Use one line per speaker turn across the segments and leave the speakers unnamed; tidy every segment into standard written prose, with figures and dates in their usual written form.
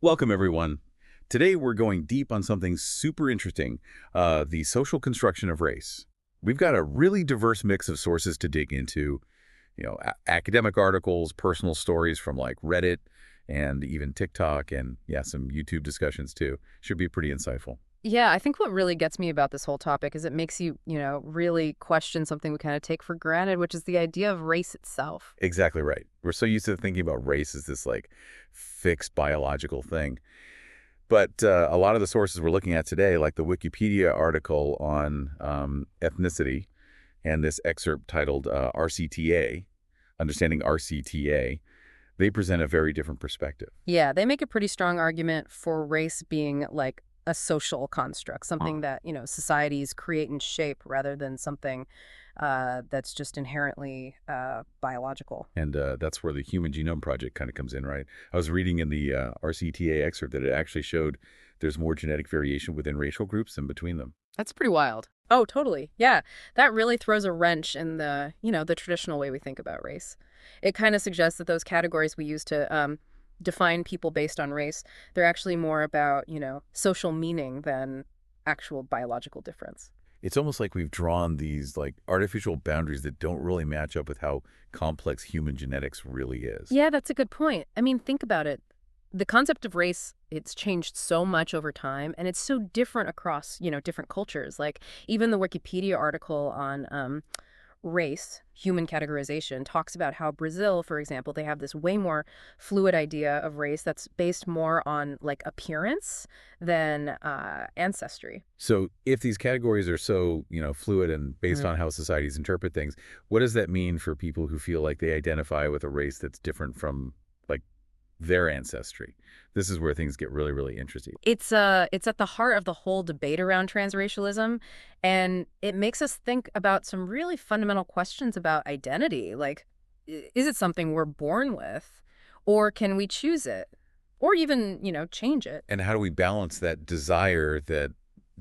Welcome, everyone. Today, we're going deep on something super interesting, the social construction of race. We've got a really diverse mix of sources to dig into, academic articles, personal stories from like Reddit and even TikTok, and yeah, some YouTube discussions too. Should be pretty insightful.
Yeah, I think what really gets me about this whole topic is it makes you, really question something we kind of take for granted, which is the idea of race itself.
Exactly right. We're so used to thinking about race as this like fixed biological thing. But a lot of the sources we're looking at today, like the Wikipedia article on ethnicity and this excerpt titled RCTA, Understanding RCTA, they present a very different perspective.
Yeah, they make a pretty strong argument for race being like a social construct, something that, societies create and shape rather than something that's just inherently biological.
And that's where the Human Genome Project kind of comes in, right? I was reading in the RCTA excerpt that it actually showed there's more genetic variation within racial groups than between them.
That's pretty wild. Oh, totally. Yeah, that really throws a wrench in the traditional way we think about race. It kind of suggests that those categories we use to define people based on race, they're actually more about, social meaning than actual biological difference.
It's almost like we've drawn these like artificial boundaries that don't really match up with how complex human genetics really is.
Yeah, that's a good point. I mean, think about it. The concept of race, it's changed so much over time, and it's so different across, different cultures. Like even the Wikipedia article on race, human categorization, talks about how Brazil, for example, they have this way more fluid idea of race that's based more on like appearance than ancestry.
So if these categories are so, fluid and based on how societies interpret things, what does that mean for people who feel like they identify with a race that's different from like their ancestry? This is where things get really, really interesting.
It's at the heart of the whole debate around transracialism, and it makes us think about some really fundamental questions about identity. Like, is it something we're born with, or can we choose it, or even, change it?
And how do we balance that desire that,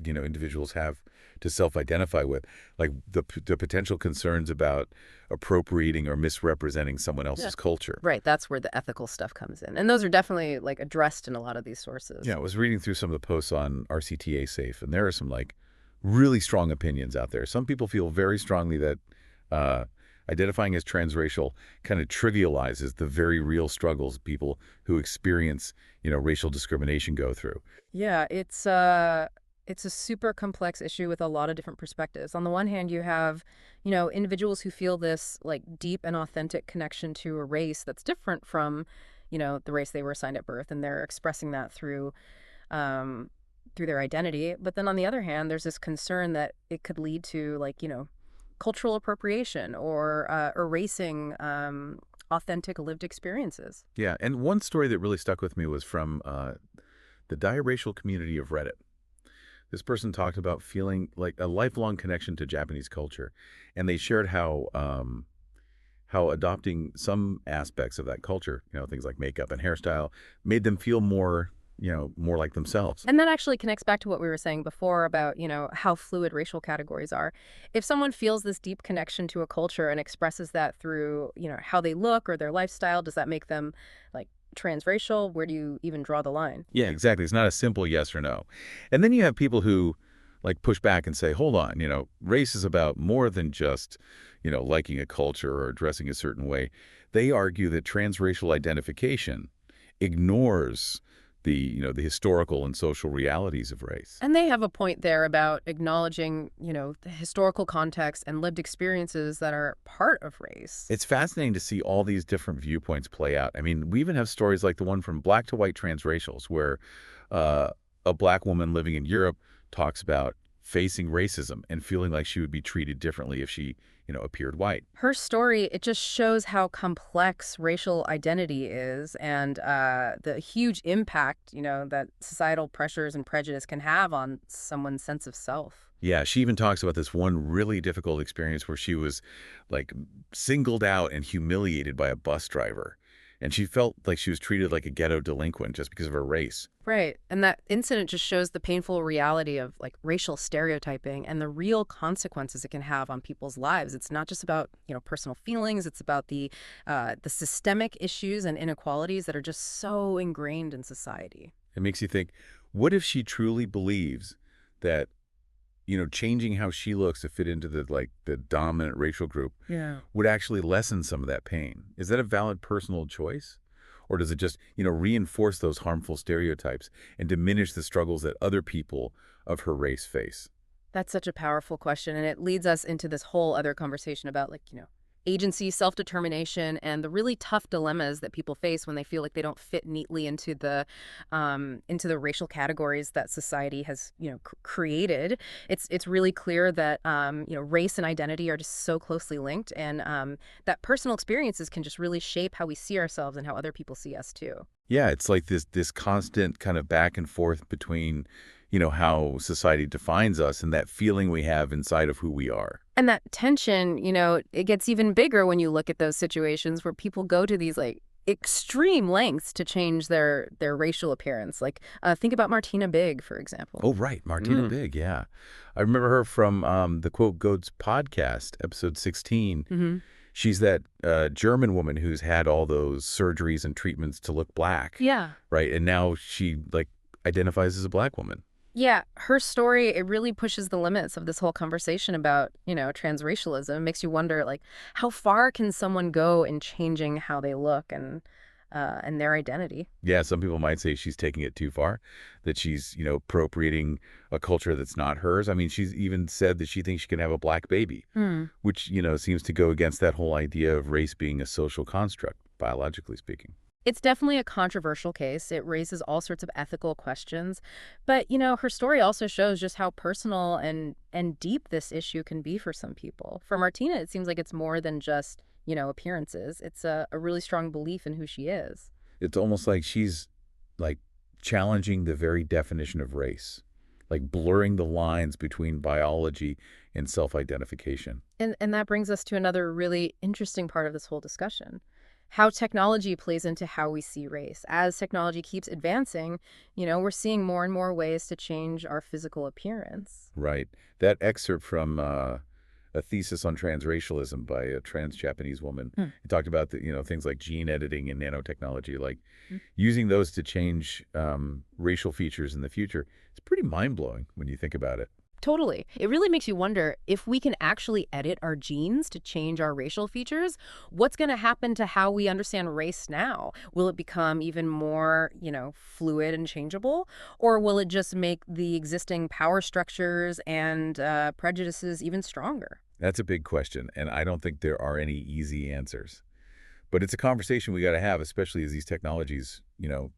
individuals have to self-identify with, like the potential concerns about appropriating or misrepresenting someone
Yeah.
else's culture?
Right, that's where the ethical stuff comes in. And those are definitely like addressed in a lot of these
Yeah,
sources.
I was reading through some of the posts on RCTA Safe, and there are some like really strong opinions out there. Some people feel very strongly that uh, identifying as transracial kind of trivializes the very real struggles people who experience, racial discrimination go through.
Yeah, it's a super complex issue with a lot of different perspectives. On the one hand, you have, individuals who feel this like deep and authentic connection to a race that's different from, the race they were assigned at birth, and they're expressing that um, through their identity. But then on the other hand, there's this concern that it could lead to like, cultural appropriation or erasing authentic lived experiences.
Yeah, and one story that really stuck with me was from the biracial community of Reddit. This person talked about feeling like a lifelong connection to Japanese culture, and they shared how adopting some aspects of that culture, things like makeup and hairstyle, made them feel more, more like themselves.
And that actually connects back to what we were saying before about, how fluid racial categories are. If someone feels this deep connection to a culture and expresses that through, how they look or their lifestyle, does that make them like transracial? Where do you even draw the line?
Yeah, exactly. It's not a simple yes or no. And then you have people who like push back and say, hold on, race is about more than just, liking a culture or dressing a certain way. They argue that transracial identification ignores the historical and social realities of race.
And they have a point there about acknowledging, the historical context and lived experiences that are part of race.
It's fascinating to see all these different viewpoints play out. I mean, we even have stories like the one from Black to White Transracials, where uh, a Black woman living in Europe talks about facing racism and feeling like she would be treated differently if she, appeared white.
Her story, it just shows how complex racial identity is and the huge impact, that societal pressures and prejudice can have on someone's sense of self.
Yeah, she even talks about this one really difficult experience where she was like singled out and humiliated by a bus driver. And she felt like she was treated like a ghetto delinquent just because of her race.
Right. And that incident just shows the painful reality of like racial stereotyping and the real consequences it can have on people's lives. It's not just about, personal feelings. It's about the systemic issues and inequalities that are just so ingrained in society.
It makes you think, what if she truly believes that, changing how she looks to fit into the dominant racial group
Yeah.
would actually lessen some of that pain? Is that a valid personal choice? Or does it just, reinforce those harmful stereotypes and diminish the struggles that other people of her race face?
That's such a powerful question. And it leads us into this whole other conversation about agency, self-determination, and the really tough dilemmas that people face when they feel like they don't fit neatly into the racial categories that society has, created. It's really clear that race and identity are just so closely linked, and that personal experiences can just really shape how we see ourselves and how other people see us too.
Yeah, it's like this constant kind of back and forth between, how society defines us and that feeling we have inside of who we are.
And that tension, it gets even bigger when you look at those situations where people go to these like extreme lengths to change their racial appearance. Like think about Martina Big, for example.
Oh, right. Martina Big, yeah. I remember her from the Quote Goats podcast, episode 16.
Hmm.
She's that German woman who's had all those surgeries and treatments to look black,
Yeah.
right? And now she, identifies as a black woman.
Yeah, her story, it really pushes the limits of this whole conversation about, transracialism. It makes you wonder, like, how far can someone go in changing how they look and their identity?
Yeah, some people might say she's taking it too far, that she's, appropriating a culture that's not hers. I mean, she's even said that she thinks she can have a black baby,
Hmm.
which, seems to go against that whole idea of race being a social construct, biologically speaking.
It's definitely a controversial case. It raises all sorts of ethical questions. But, her story also shows just how personal and deep this issue can be for some people. For Martina, it seems like it's more than just, appearances. It's a really strong belief in who she is.
It's almost like she's, like, challenging the very definition of race, like blurring the lines between biology and self-identification.
And that brings us to another really interesting part of this whole discussion. How technology plays into how we see race. As technology keeps advancing, we're seeing more and more ways to change our physical appearance.
Right. That excerpt from a thesis on transracialism by a trans Japanese woman,
Hmm.
it talked about things like gene editing and nanotechnology, like
Mm.
using those to change racial features in the future. It's pretty mind-blowing when you think about it.
Totally. It really makes you wonder if we can actually edit our genes to change our racial features, what's going to happen to how we understand race now? Will it become even more, fluid and changeable? Or will it just make the existing power structures and prejudices even stronger?
That's a big question, and I don't think there are any easy answers. But it's a conversation we got to have, especially as these technologies,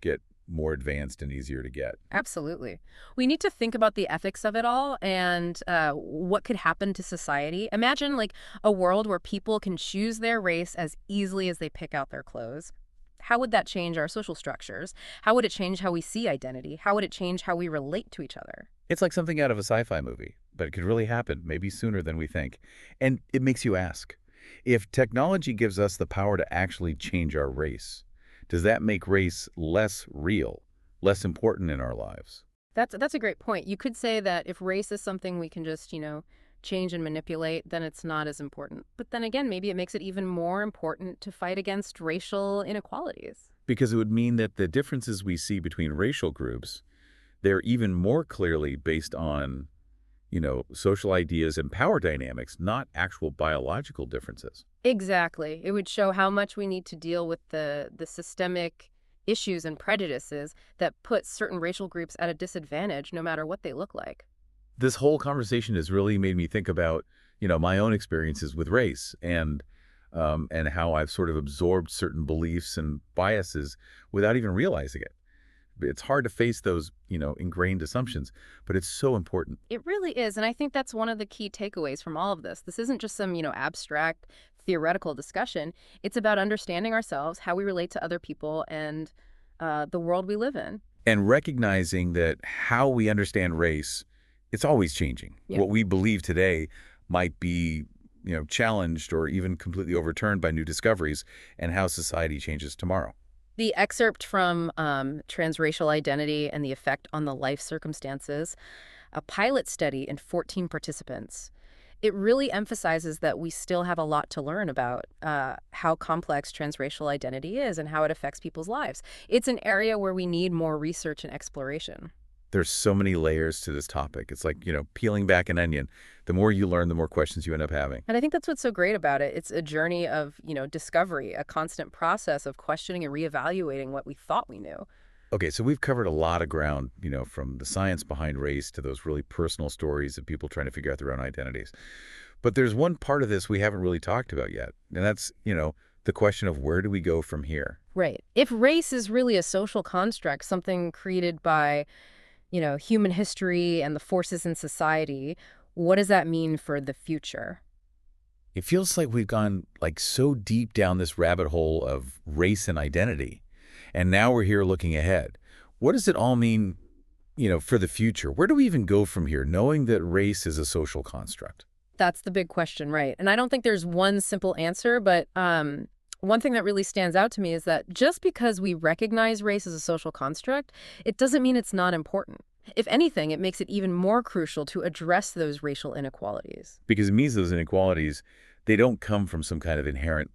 get more advanced and easier to get.
Absolutely. We need to think about the ethics of it all and what could happen to society. Imagine like a world where people can choose their race as easily as they pick out their clothes. How would that change our social structures? How would it change how we see identity? How would it change how we relate to each other?
It's like something out of a sci-fi movie, but it could really happen, maybe sooner than we think. And it makes you ask, if technology gives us the power to actually change our race, does that make race less real, less important in our lives?
That's a great point. You could say that if race is something we can just, change and manipulate, then it's not as important. But then again, maybe it makes it even more important to fight against racial inequalities.
Because it would mean that the differences we see between racial groups, they're even more clearly based on, social ideas and power dynamics, not actual biological differences.
Exactly. It would show how much we need to deal with the systemic issues and prejudices that put certain racial groups at a disadvantage no matter what they look like.
This whole conversation has really made me think about, my own experiences with race and how I've sort of absorbed certain beliefs and biases without even realizing it. It's hard to face those, ingrained assumptions, but it's so important.
It really is. And I think that's one of the key takeaways from all of this. This isn't just some, abstract theoretical discussion. It's about understanding ourselves, how we relate to other people, and the world we live in.
And recognizing that how we understand race, it's always changing.
Yeah.
What we believe today might be, challenged or even completely overturned by new discoveries and how society changes tomorrow.
The excerpt from Transracial Identity and the Effect on the Life Circumstances, a pilot study in 14 participants. It really emphasizes that we still have a lot to learn about how complex transracial identity is and how it affects people's lives. It's an area where we need more research and exploration.
There's so many layers to this topic. It's like, peeling back an onion. The more you learn, the more questions you end up having.
And I think that's what's so great about it. It's a journey of, discovery, a constant process of questioning and reevaluating what we thought we knew.
Okay, so we've covered a lot of ground, from the science behind race to those really personal stories of people trying to figure out their own identities. But there's one part of this we haven't really talked about yet, and that's, the question of where do we go from here?
Right. If race is really a social construct, something created by, human history and the forces in society, what does that mean for the future?
It feels like we've gone so deep down this rabbit hole of race and identity. And now we're here looking ahead. What does it all mean, for the future? Where do we even go from here, knowing that race is a social construct?
That's the big question, right? And I don't think there's one simple answer, but one thing that really stands out to me is that just because we recognize race as a social construct, it doesn't mean it's not important. If anything, it makes it even more crucial to address those racial inequalities.
Because it means those inequalities, they don't come from some kind of inherent,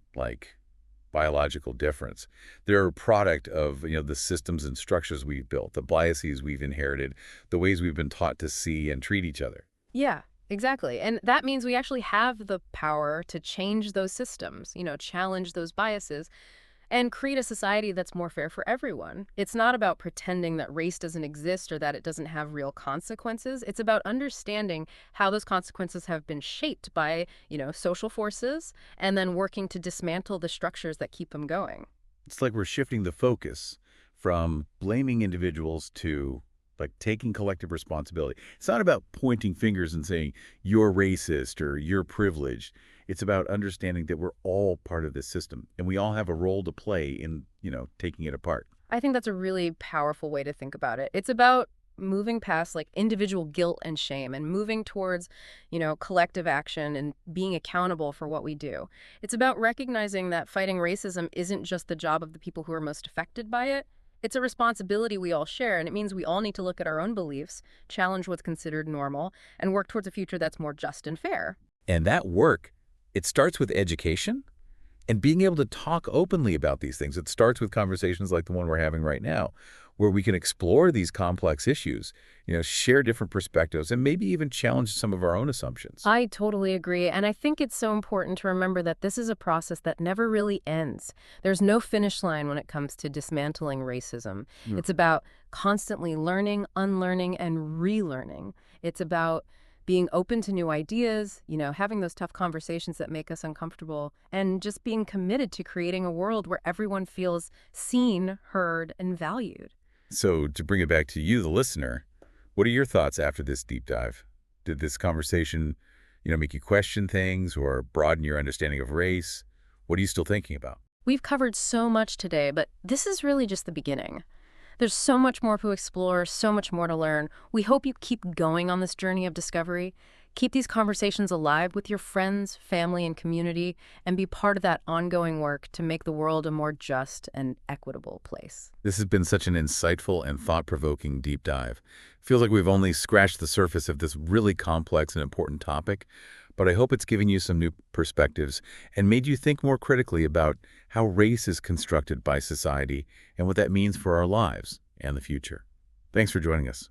biological difference. They're a product of, the systems and structures we've built, the biases we've inherited, the ways we've been taught to see and treat each other.
Yeah, exactly. And that means we actually have the power to change those systems, challenge those biases, and create a society that's more fair for everyone. It's not about pretending that race doesn't exist or that it doesn't have real consequences. It's about understanding how those consequences have been shaped by, social forces, and then working to dismantle the structures that keep them going.
It's like we're shifting the focus from blaming individuals to taking collective responsibility. It's not about pointing fingers and saying you're racist or you're privileged. It's about understanding that we're all part of this system and we all have a role to play in, taking it apart.
I think that's a really powerful way to think about it. It's about moving past individual guilt and shame and moving towards, collective action and being accountable for what we do. It's about recognizing that fighting racism isn't just the job of the people who are most affected by it. It's a responsibility we all share, and it means we all need to look at our own beliefs, challenge what's considered normal, and work towards a future that's more just and fair.
And that work, it starts with education and being able to talk openly about these things. It starts with conversations like the one we're having right now, where we can explore these complex issues, share different perspectives, and maybe even challenge some of our own assumptions.
I totally agree, and I think it's so important to remember that this is a process that never really ends. There's no finish line when it comes to dismantling racism.
Mm.
It's about constantly learning, unlearning, and relearning. It's about being open to new ideas, having those tough conversations that make us uncomfortable, and just being committed to creating a world where everyone feels seen, heard, and valued.
So to bring it back to you, the listener, what are your thoughts after this deep dive? Did this conversation, make you question things or broaden your understanding of race? What are you still thinking about?
We've covered so much today, but this is really just the beginning. There's so much more to explore, so much more to learn. We hope you keep going on this journey of discovery. Keep these conversations alive with your friends, family, and community, and be part of that ongoing work to make the world a more just and equitable place.
This has been such an insightful and thought-provoking deep dive. Feels like we've only scratched the surface of this really complex and important topic, but I hope it's given you some new perspectives and made you think more critically about how race is constructed by society and what that means for our lives and the future. Thanks for joining us.